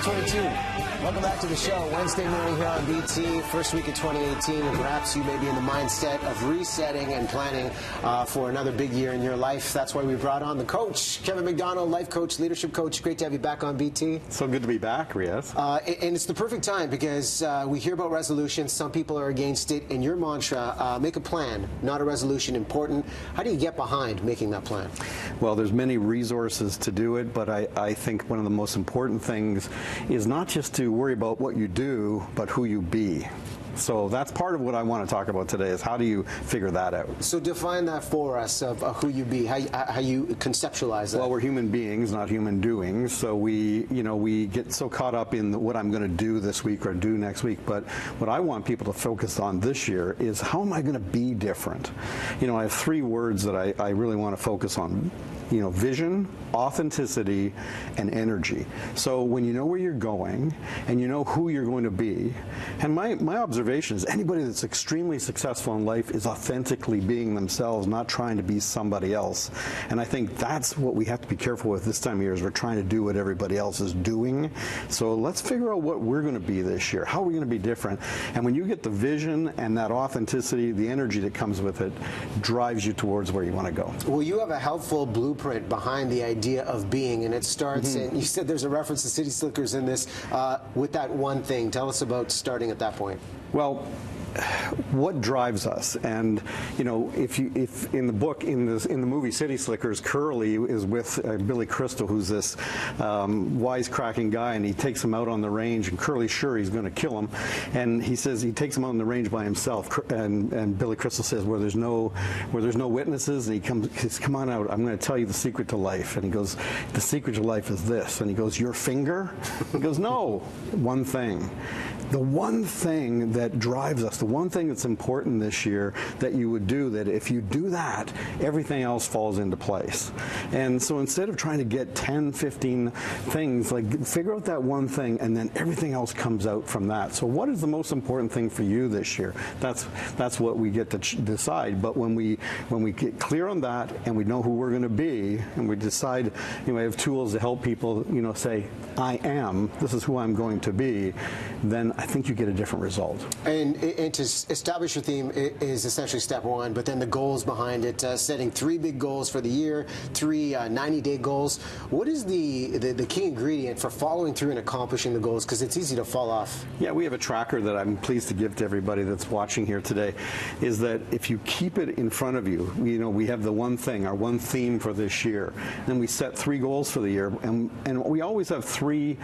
2022. Welcome back to the show. Wednesday morning here on BT, first week of 2018, and perhaps you may be in the mindset of resetting and planning for another big year in your life. That's why we brought on the coach, Kevin McDonald, life coach, leadership coach. Great to have you back on BT. So good to be back, Riaz. And it's the perfect time because we hear about resolutions. Some people are against it. And your mantra, make a plan, not a resolution, important. How do you get behind making that plan? Well, there's many resources to do it, but I think one of the most important things is not just to worry about what you do, but who you be. So that's part of what I want to talk about today is how do you figure that out? So define that for us of who you be, how you conceptualize that. Well, we're human beings, not human doings. So we get so caught up in what I'm going to do this week or do next week. But what I want people to focus on this year is how am I going to be different? I have three words that I really want to focus on. Vision, authenticity, and energy. So when you know where you're going and you know who you're going to be, and my observation is anybody that's extremely successful in life is authentically being themselves, not trying to be somebody else. And I think that's what we have to be careful with this time of year is we're trying to do what everybody else is doing. So let's figure out what we're going to be this year. How are we going to be different? And when you get the vision and that authenticity, the energy that comes with it drives you towards where you want to go. Well, you have a helpful blueprint behind the idea of being, and it starts, and you said there's a reference to City Slickers in this, with that one thing. Tell us about starting at that point. Well, what drives us? And if in the book, in the movie City Slickers, Curly is with Billy Crystal, who's this wisecracking guy, and he takes him out on the range, and Curly's sure he's going to kill him, and he says he takes him out on the range by himself, and Billy Crystal says where there's no witnesses, and he says, come on out, I'm going to tell you the secret to life. And he goes, the secret to life is this, and he goes, your finger? He goes, no, one thing. The one thing that drives us, the one thing that's important this year that you would do, that if you do that, everything else falls into place. And so instead of trying to get 10, 15 things, figure out that one thing and then everything else comes out from that. So what is the most important thing for you this year? That's what we get to decide. But when we get clear on that and we know who we're going to be and we decide, we have tools to help people, say, I am, this is who I'm going to be, then I think you get a different result. And to establish your theme is essentially step one, but then the goals behind it, setting 3 big goals for the year, 3 90-day goals. What is the key ingredient for following through and accomplishing the goals? Because it's easy to fall off. Yeah, we have a tracker that I'm pleased to give to everybody that's watching here today, is that if you keep it in front of you, we have the one thing, our one theme for this year, and we set 3 goals for the year, and we always have 3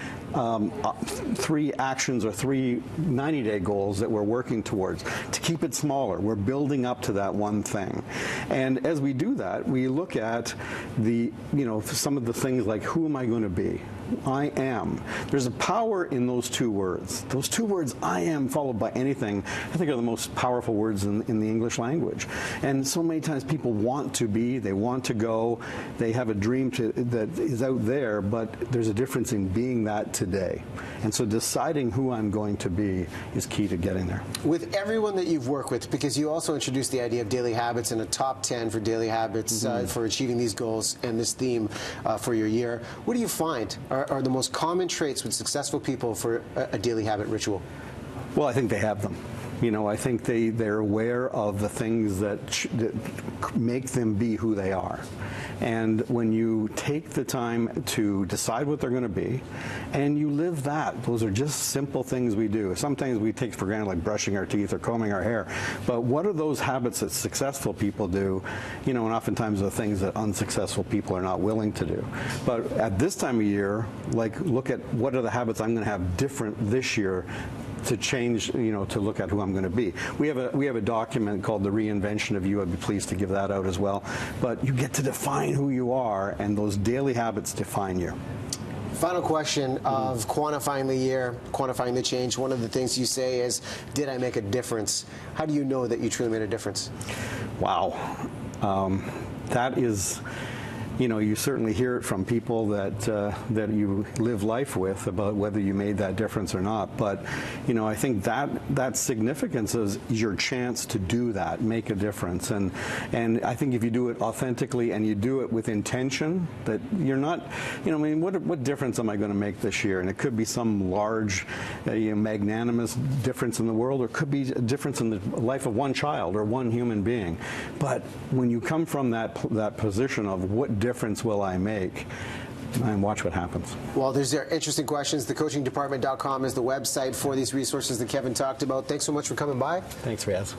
actions or 3 90-day goals that we're working towards. To keep it smaller, we're building up to that one thing. And as we do that, we look at some of the things like, who am I going to be? I am. There's a power in those 2 words. Those 2 words, I am, followed by anything, I think are the most powerful words in the English language. And so many times people want to be, they want to go, they have a dream that is out there, but there's a difference in being that today. And so deciding who I'm going to be is key to getting there. With everyone that you've worked with, because you also introduced the idea of daily habits and a top 10 for daily habits for achieving these goals and this theme for your year, what do you find are the most common traits with successful people for a daily habit ritual? Well, I think they have them. I think they're aware of the things that make them be who they are. And when you take the time to decide what they're going to be, and you live that, those are just simple things we do. Sometimes we take for granted, like brushing our teeth or combing our hair. But what are those habits that successful people do? And oftentimes the things that unsuccessful people are not willing to do. But at this time of year, look at what are the habits I'm going to have different this year to change, to look at who I'm going to be. We have a document called The Reinvention of You. I'd be pleased to give that out as well. But you get to define who you are, and those daily habits define you. Final question of quantifying the year, quantifying the change. One of the things you say is, did I make a difference? How do you know that you truly made a difference? Wow. That is you certainly hear it from people that you live life with about whether you made that difference or not. But I think that significance is your chance to do that, make a difference, and I think if you do it authentically and you do it with intention, that you're not, what difference am I going to make this year? And it could be some large, magnanimous difference in the world, or it could be a difference in the life of one child or one human being. But when you come from that position of what difference will I make, and watch what happens. Well, these are interesting questions. TheCoachingDepartment.com is the website for these resources that Kevin talked about. Thanks so much for coming by. Thanks, Riaz.